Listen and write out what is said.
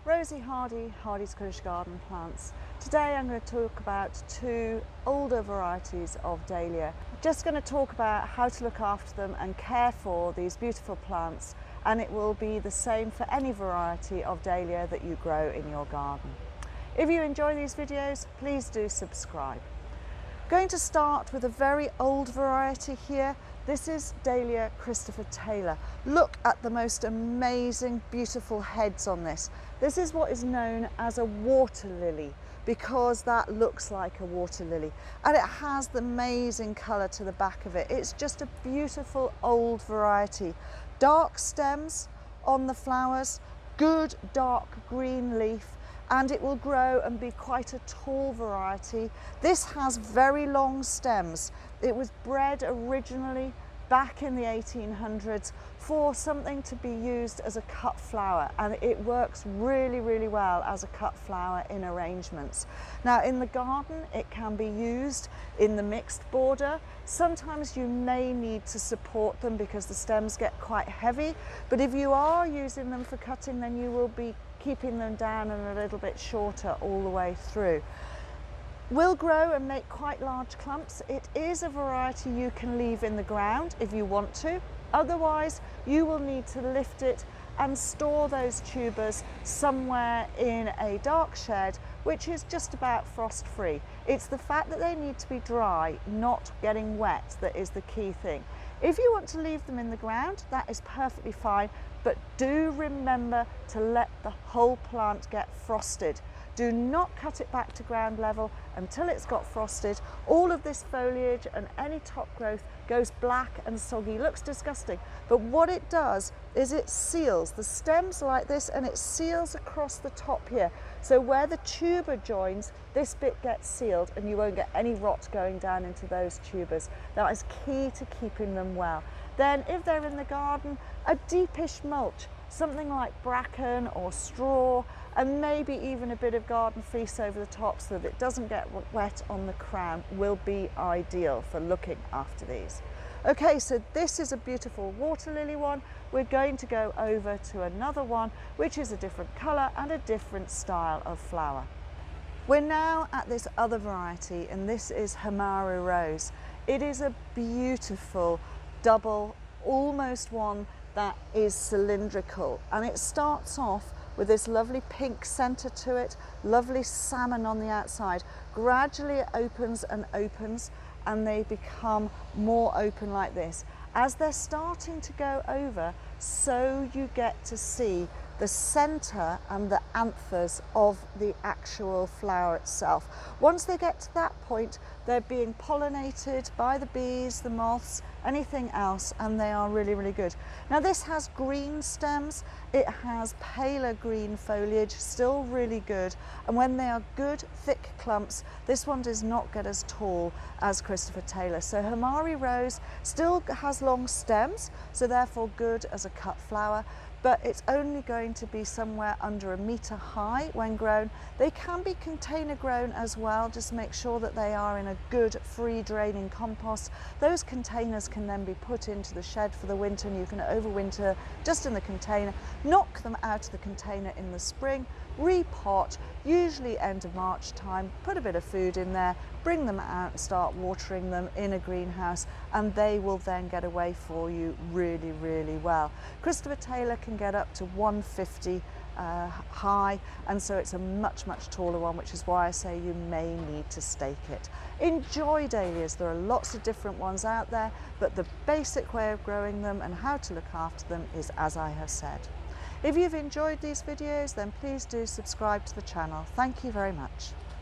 Rosy Hardy's Scottish Garden plants. Today I'm going to talk about two older varieties of Dahlia. Just going to talk about how to look after them and care for these beautiful plants, and it will be the same for any variety of Dahlia that you grow in your garden. If you enjoy these videos, please do subscribe. Going to start with a very old variety here. This is Dahlia Christopher Taylor. Look at the most amazing, beautiful heads on this. This is what is known as a water lily because that looks like a water lily, and it has the amazing colour to the back of it. It's just a beautiful old variety. Dark stems on the flowers, good dark green leaf, and it will grow and be quite a tall variety. This has very long stems. It was bred originally back in the 1800s for something to be used as a cut flower, and it works really, really well as a cut flower in arrangements. Now in the garden it can be used in the mixed border. Sometimes you may need to support them because the stems get quite heavy, but if you are using them for cutting, then you will be keeping them down and a little bit shorter all the way through. Will grow and make quite large clumps. It is a variety you can leave in the ground if you want to. Otherwise, you will need to lift it and store those tubers somewhere in a dark shed, which is just about frost free. It's the fact that they need to be dry, not getting wet, that is the key thing. If you want to leave them in the ground, that is perfectly fine, but do remember to let the whole plant get frosted. Do not cut it back to ground level until it's got frosted. All of this foliage and any top growth goes black and soggy, looks disgusting. But what it does is it seals the stems like this, and it seals across the top here. So where the tuber joins, this bit gets sealed and you won't get any rot going down into those tubers. That is key to keeping them well. Then if they're in the garden, a deepish mulch, something like bracken or straw, and maybe even a bit of garden fleece over the top so that it doesn't get wet on the crown, will be ideal for looking after these. Okay, so this is a beautiful water lily one. We're going to go over to another one which is a different colour and a different style of flower. We're now at this other variety, and this is Hamari Rose. It is a beautiful double, almost one that is cylindrical, and it starts off with this lovely pink centre to it, lovely salmon on the outside. Gradually it opens and opens, and they become more open like this. As they're starting to go over, so you get to see the centre and the anthers of the actual flower itself. Once they get to that point, they're being pollinated by the bees, the moths, anything else, and they are really, really good. Now this has green stems, it has paler green foliage, still really good, and when they are good thick clumps, this one does not get as tall as Christopher Taylor. So Hamari Rose still has long stems, so therefore good as a cut flower, but it's only going to be somewhere under a metre high when grown. They can be container grown as well, just make sure that they are in a good free draining compost. Those containers can then be put into the shed for the winter, and you can overwinter just in the container, knock them out of the container in the spring, repot, usually end of March time, put a bit of food in there, bring them out and start watering them in a greenhouse, and they will then get away for you really, really well. Christopher Taylor can get up to 150 high, and so it's a much, much taller one, which is why I say you may need to stake it. Enjoy dahlias. There are lots of different ones out there, but the basic way of growing them and how to look after them is as I have said. If you've enjoyed these videos, then please do subscribe to the channel. Thank you very much.